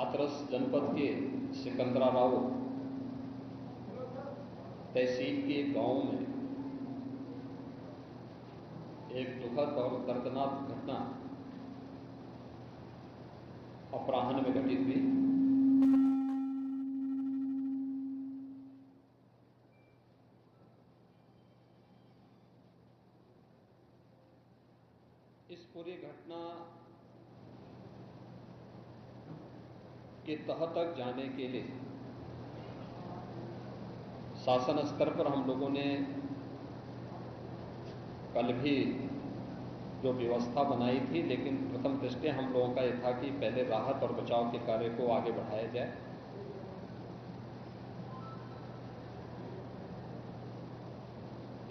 हाथरस जनपद के सिकंदराबाद तहसील के गांव में एक दुखद और दर्दनाक घटना अपराह्न में घटित हुई। इस पूरी घटना के तह तक जाने के लिए शासन स्तर पर हम लोगों ने कल भी जो व्यवस्था बनाई थी, लेकिन प्रथम दृष्टया हम लोगों का यह था कि पहले राहत और बचाव के कार्य को आगे बढ़ाया जाए।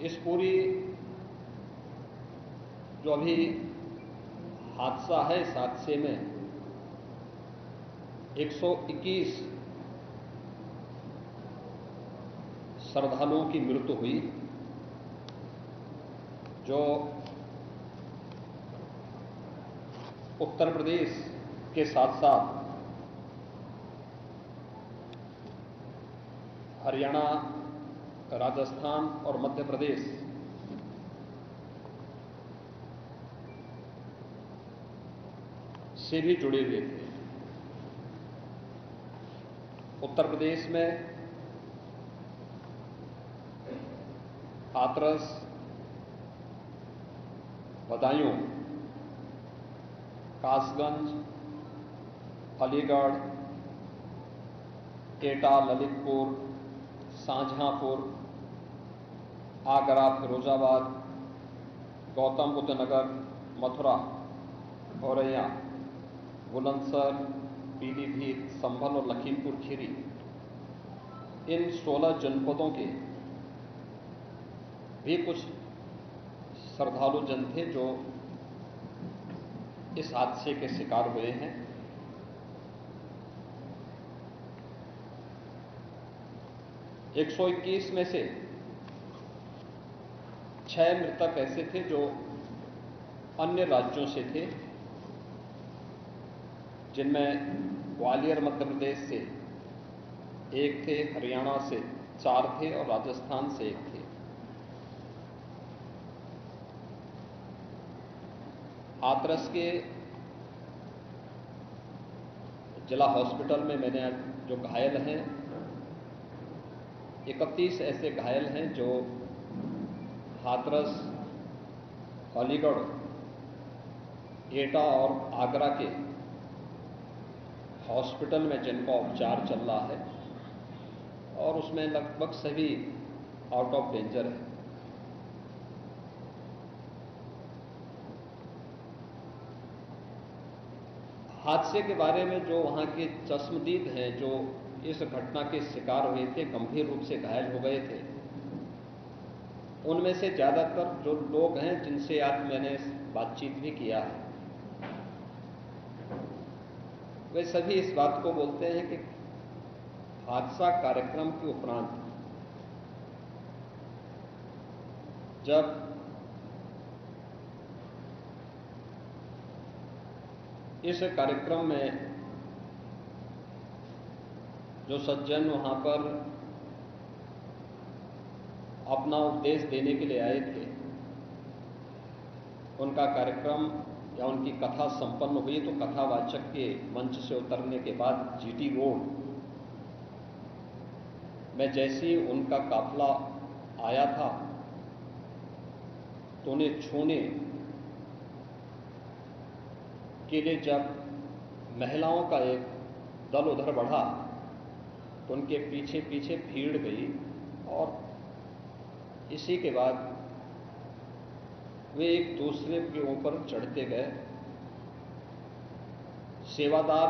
इस पूरी जो अभी हादसा है, इस हादसे में 121 श्रद्धालुओं की मृत्यु हुई, जो उत्तर प्रदेश के साथ साथ हरियाणा, राजस्थान और मध्य प्रदेश से भी जुड़े हुए थे। उत्तर प्रदेश में हाथरस, बदायूं, कासगंज, अलीगढ़, एटा, ललितपुर, शाहजहांपुर, आगरा, फिरोजाबाद, गौतम बुद्ध नगर, मथुरा, औरैया, बुलंदशहर, पीलीभीत, संभल और लखीमपुर खीरी, इन 16 जनपदों के भी कुछ श्रद्धालु जन थे जो इस हादसे के शिकार हुए हैं। एक 121 में से 6 मृतक ऐसे थे जो अन्य राज्यों से थे, जिनमें ग्वालियर मध्य प्रदेश से 1 थे, हरियाणा से 4 थे और राजस्थान से 1 थे। हाथरस के जिला हॉस्पिटल में मैंने जो घायल हैं, 31 ऐसे घायल हैं जो हाथरस, अलीगढ़, एटा और आगरा के हॉस्पिटल में जिनका उपचार चल रहा है, और उसमें लगभग सभी आउट ऑफ डेंजर है। हादसे के बारे में जो वहां के चश्मदीद हैं, जो इस घटना के शिकार हुए थे, गंभीर रूप से घायल हो गए थे, उनमें से ज्यादातर जो लोग हैं जिनसे आज मैंने बातचीत भी किया है, वे सभी इस बात को बोलते हैं कि हादसा कार्यक्रम के उपरांत जब इस कार्यक्रम में जो सज्जन वहां पर अपना उपदेश देने के लिए आए थे, उनका कार्यक्रम या उनकी कथा संपन्न हुई, तो कथावाचक के मंच से उतरने के बाद जीटी रोड में जैसे ही उनका काफिला आया था, तो उन्हें छूने के लिए जब महिलाओं का एक दल उधर बढ़ा, तो उनके पीछे पीछे भीड़ गई और इसी के बाद वे एक दूसरे के ऊपर चढ़ते गए। सेवादार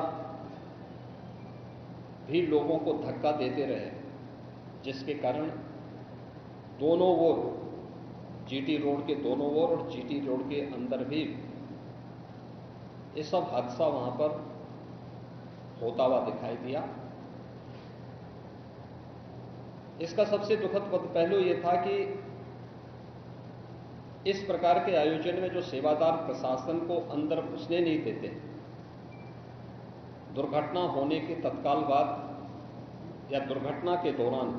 भी लोगों को धक्का देते रहे, जिसके कारण दोनों ओर, जीटी रोड के दोनों ओर और जीटी रोड के अंदर भी ये सब हादसा वहां पर होता हुआ दिखाई दिया। इसका सबसे दुखद पहलू यह था कि इस प्रकार के आयोजन में जो सेवादार प्रशासन को अंदर घुसने नहीं देते, दुर्घटना होने के तत्काल बाद या दुर्घटना के दौरान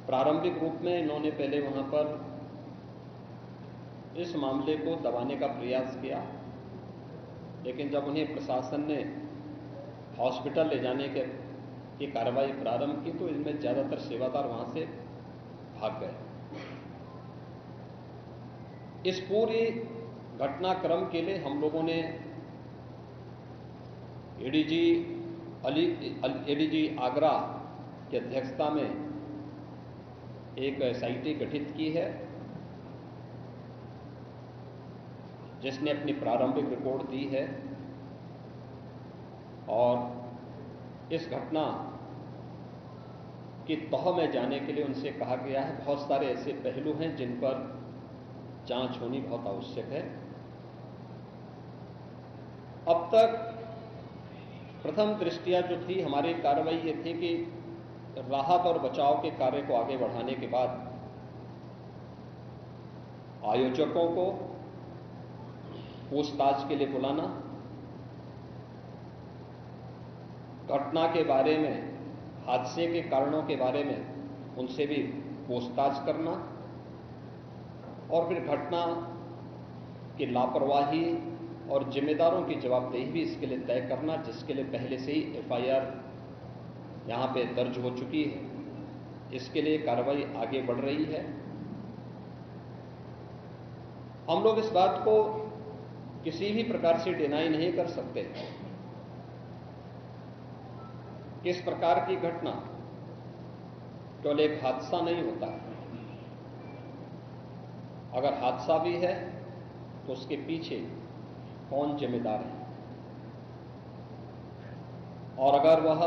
प्रारंभिक रूप में इन्होंने पहले वहां पर इस मामले को दबाने का प्रयास किया, लेकिन जब उन्हें प्रशासन ने हॉस्पिटल ले जाने की कार्रवाई प्रारंभ की तो इनमें ज्यादातर सेवादार वहां से भाग गए। इस पूरी घटनाक्रम के लिए हम लोगों ने एडीजी आगरा की अध्यक्षता में एक एसआईटी गठित की है, जिसने अपनी प्रारंभिक रिपोर्ट दी है और इस घटना की तह में जाने के लिए उनसे कहा गया है। बहुत सारे ऐसे पहलू हैं जिन पर जांच होनी बहुत आवश्यक है। अब तक प्रथम दृष्टया जो थी हमारी कार्रवाई ये थी कि राहत और बचाव के कार्य को आगे बढ़ाने के बाद आयोजकों को पूछताछ के लिए बुलाना, घटना के बारे में, हादसे के कारणों के बारे में उनसे भी पूछताछ करना और फिर घटना की लापरवाही और जिम्मेदारों की जवाबदेही भी इसके लिए तय करना, जिसके लिए पहले से ही एफआईआर यहां पे दर्ज हो चुकी है। इसके लिए कार्रवाई आगे बढ़ रही है। हम लोग इस बात को किसी भी प्रकार से डिनाई नहीं कर सकते कि इस प्रकार की घटना केवल एक हादसा नहीं होता है। अगर हादसा भी है तो उसके पीछे कौन जिम्मेदार है, और अगर वह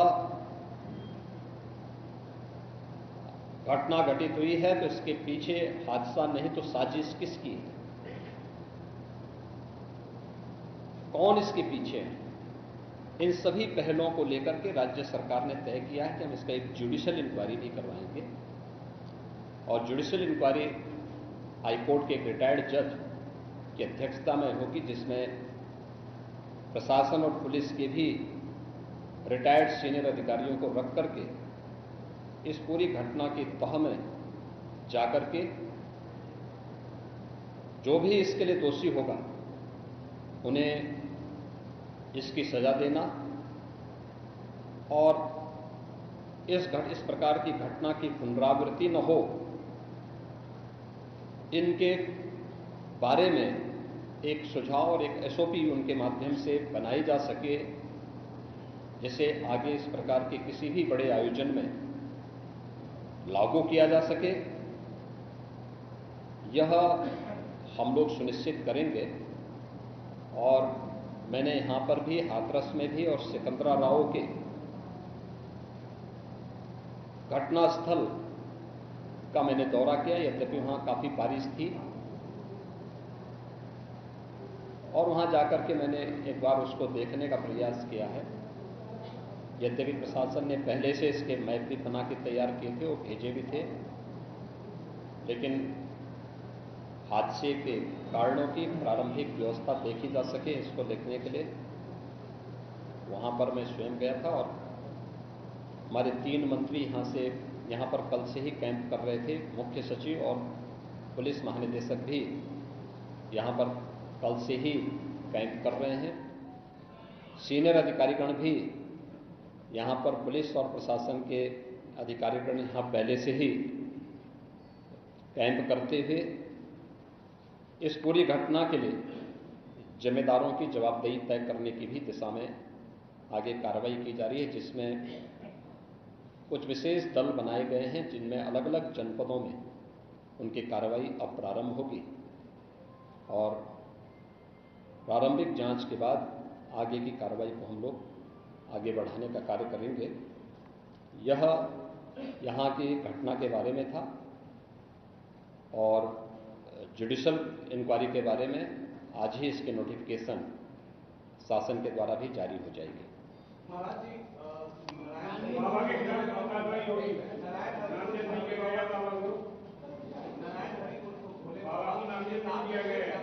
घटना घटित हुई है तो इसके पीछे हादसा नहीं तो साजिश किसकी है, कौन इसके पीछे है, इन सभी पहलुओं को लेकर के राज्य सरकार ने तय किया है कि हम इसका एक जुडिशियल इंक्वायरी भी करवाएंगे। और जुडिशियल इंक्वायरी हाईकोर्ट के एक रिटायर्ड जज की अध्यक्षता में होगी, जिसमें प्रशासन और पुलिस के भी रिटायर्ड सीनियर अधिकारियों को रख करके इस पूरी घटना की तह में जाकर के जो भी इसके लिए दोषी होगा उन्हें इसकी सजा देना और इस प्रकार की घटना की पुनरावृत्ति न हो, इनके बारे में एक सुझाव और एक एसओपी उनके माध्यम से बनाई जा सके, जिसे आगे इस प्रकार के किसी भी बड़े आयोजन में लागू किया जा सके। यह हम लोग सुनिश्चित करेंगे। और मैंने यहां पर भी हाथरस में भी और सिकंदराराव के घटनास्थल का मैंने दौरा किया, यद्यपि वहां काफी बारिश थी, और वहां जाकर के मैंने एक बार उसको देखने का प्रयास किया है। यद्यपि प्रशासन ने पहले से इसके मैप भी बना के तैयार किए थे और भेजे भी थे, लेकिन हादसे के कारणों की प्रारंभिक व्यवस्था देखी जा सके इसको देखने के लिए वहां पर मैं स्वयं गया था। और हमारे 3 मंत्री यहां पर कल से ही कैंप कर रहे थे। मुख्य सचिव और पुलिस महानिदेशक भी यहां पर कल से ही कैंप कर रहे हैं। सीनियर अधिकारीगण भी यहां पर पुलिस और प्रशासन के अधिकारीगण यहां पहले से ही कैंप करते हुए इस पूरी घटना के लिए जिम्मेदारों की जवाबदेही तय करने की भी दिशा में आगे कार्रवाई की जा रही है, जिसमें कुछ विशेष दल बनाए गए हैं, जिनमें अलग अलग जनपदों में उनकी कार्रवाई अब प्रारंभ होगी और प्रारंभिक जांच के बाद आगे की कार्रवाई को हम लोग आगे बढ़ाने का कार्य करेंगे। यह यहाँ की घटना के बारे में था और जुडिशियल इंक्वायरी के बारे में आज ही इसके नोटिफिकेशन शासन के द्वारा भी जारी हो जाएगी। महाराज जी, बाबा के खिलाफ कार्रवाई होगी। बाबा को नामजद नहीं किया गया है।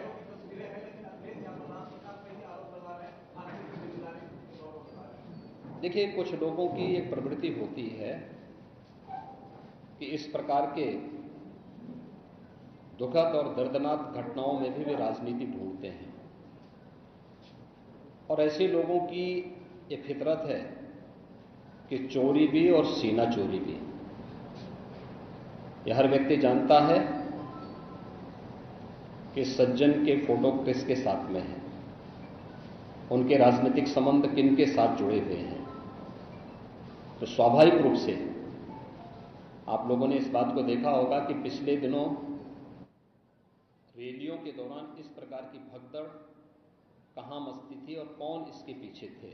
देखिए, कुछ लोगों की एक प्रवृत्ति होती है कि इस प्रकार के दुखद और दर्दनाक घटनाओं में भी वे राजनीति ढूंढते हैं, और ऐसे लोगों की ये फितरत है कि चोरी भी और सीना चोरी भी। यह हर व्यक्ति जानता है कि सज्जन के फोटो किसके साथ में हैं, उनके राजनीतिक संबंध किन के साथ जुड़े हुए हैं। तो स्वाभाविक रूप से आप लोगों ने इस बात को देखा होगा कि पिछले दिनों रैलियों के दौरान इस प्रकार की भगदड़ कहां मचती थी और कौन इसके पीछे थे,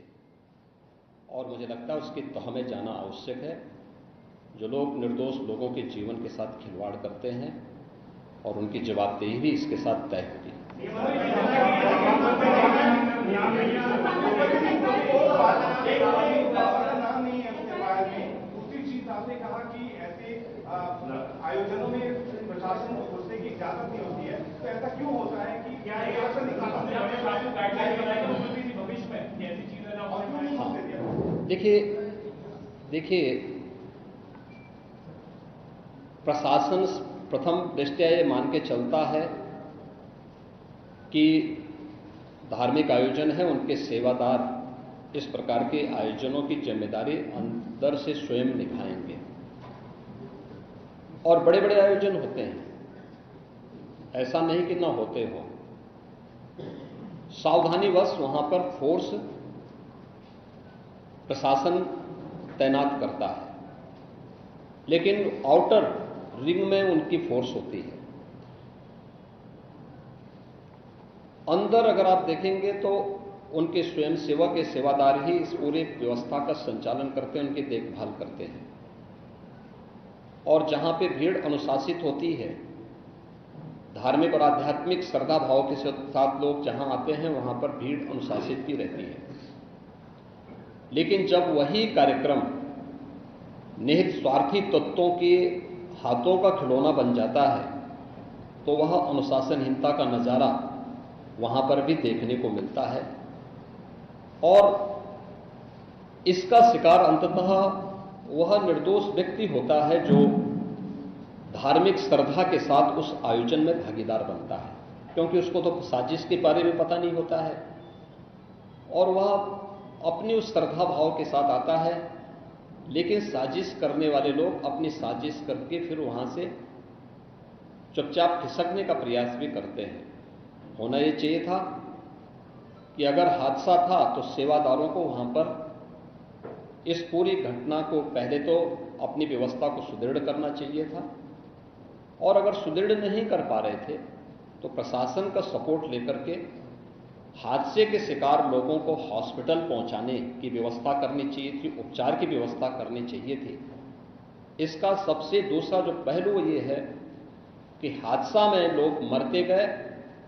और मुझे लगता है उसकी तह में जाना आवश्यक है। जो लोग निर्दोष लोगों के जीवन के साथ खिलवाड़ करते हैं और उनकी जवाबदेही भी इसके साथ तय होगी। आपने कहा कि ऐसे आयोजनों में प्रशासन को घुसने की इजाजत नहीं होती है, तो ऐसा क्यों होता है कि क्या भविष्य में ऐसी चीजें ना हो? देखिए, प्रशासन प्रथम दृष्टया ये मान के चलता है कि धार्मिक आयोजन है, उनके सेवादार इस प्रकार के आयोजनों की जिम्मेदारी अंदर से स्वयं निभाएंगे। और बड़े बड़े आयोजन होते हैं, ऐसा नहीं कि ना होते हो। सावधानीवश वहां पर फोर्स प्रशासन तैनात करता है, लेकिन आउटर रिंग में उनकी फोर्स होती है। अंदर अगर आप देखेंगे तो उनके स्वयंसेवक, सेवादार ही इस पूरे व्यवस्था का संचालन करते हैं, उनकी देखभाल करते हैं। और जहां पे भीड़ अनुशासित होती है, धार्मिक और आध्यात्मिक श्रद्धा भाव के साथ लोग जहां आते हैं, वहां पर भीड़ अनुशासित भी रहती है। लेकिन जब वही कार्यक्रम निहित स्वार्थी तत्वों के हाथों का खिलौना बन जाता है, तो वह अनुशासनहीनता का नजारा वहां पर भी देखने को मिलता है। और इसका शिकार अंततः वह निर्दोष व्यक्ति होता है जो धार्मिक श्रद्धा के साथ उस आयोजन में भागीदार बनता है, क्योंकि उसको तो साजिश के बारे में पता नहीं होता है और वह अपनी उस श्रद्धा भाव के साथ आता है। लेकिन साजिश करने वाले लोग अपनी साजिश करके फिर वहां से चुपचाप खिसकने का प्रयास भी करते हैं। होना यह चाहिए था कि अगर हादसा था तो सेवादारों को वहां पर इस पूरी घटना को पहले तो अपनी व्यवस्था को सुदृढ़ करना चाहिए था, और अगर सुदृढ़ नहीं कर पा रहे थे तो प्रशासन का सपोर्ट लेकर के हादसे के शिकार लोगों को हॉस्पिटल पहुंचाने की व्यवस्था करनी चाहिए थी, उपचार की व्यवस्था करनी चाहिए थी। इसका सबसे दूसरा जो पहलू ये है कि हादसा में लोग मरते गए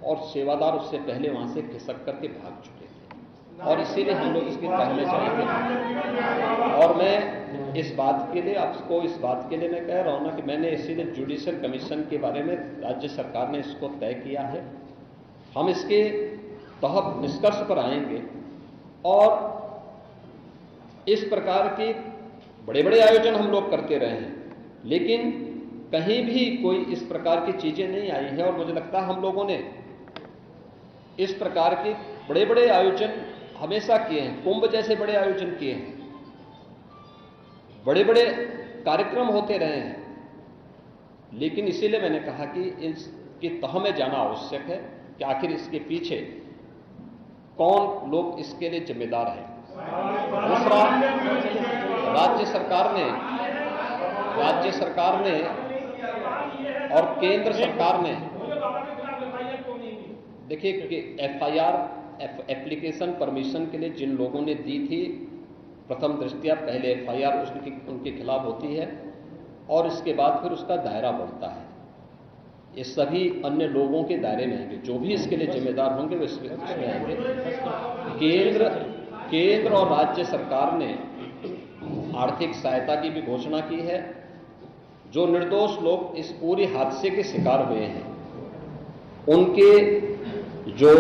और सेवादार उससे पहले वहां से खिसक करके भाग चुके थे, और इसीलिए हम लोग इसकी तह में चले। और मैं इस बात के लिए आपको इस बात के लिए मैं कह रहा हूं ना कि मैंने इसीलिए जुडिशियल कमीशन के बारे में राज्य सरकार ने इसको तय किया है। हम इसके तहत निष्कर्ष पर आएंगे और इस प्रकार के बड़े बड़े आयोजन हम लोग करते रहे हैं, लेकिन कहीं भी कोई इस प्रकार की चीजें नहीं आई है। और मुझे लगता है हम लोगों ने इस प्रकार के बड़े बड़े आयोजन हमेशा किए हैं, कुंभ जैसे बड़े आयोजन किए हैं, बड़े बड़े कार्यक्रम होते रहे हैं। लेकिन इसीलिए मैंने कहा कि इसकी तह में जाना आवश्यक है कि आखिर इसके पीछे कौन लोग इसके लिए जिम्मेदार हैं। दूसरा, राज्य सरकार ने और केंद्र सरकार ने, देखिए कि एफआईआर एप्लीकेशन परमिशन के लिए जिन लोगों ने दी थी, प्रथम दृष्टया पहले एफआईआर उनके खिलाफ होती है और इसके बाद फिर उसका दायरा बढ़ता है। ये सभी अन्य लोगों के दायरे में आएंगे, जो भी इसके लिए जिम्मेदार होंगे वे इसमें आएंगे। केंद्र और राज्य सरकार ने आर्थिक सहायता की भी घोषणा की है। जो निर्दोष लोग इस पूरे हादसे के शिकार हुए हैं, उनके जो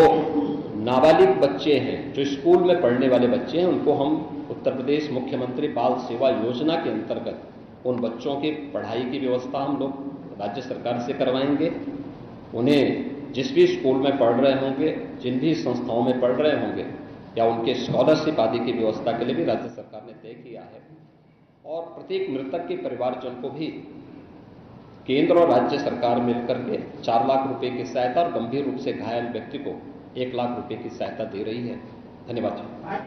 नाबालिग बच्चे हैं, जो स्कूल में पढ़ने वाले बच्चे हैं, उनको हम उत्तर प्रदेश मुख्यमंत्री बाल सेवा योजना के अंतर्गत उन बच्चों की पढ़ाई की व्यवस्था हम लोग राज्य सरकार से करवाएंगे। उन्हें जिस भी स्कूल में पढ़ रहे होंगे, जिन भी संस्थाओं में पढ़ रहे होंगे, या उनके स्कॉलरशिप आदि की व्यवस्था के लिए भी राज्य सरकार ने तय किया है। और प्रत्येक मृतक के परिवारजन को भी केंद्र और राज्य सरकार मिलकर के 4 लाख रुपए की सहायता और गंभीर रूप से घायल व्यक्ति को 1 लाख रुपए की सहायता दे रही है। धन्यवाद।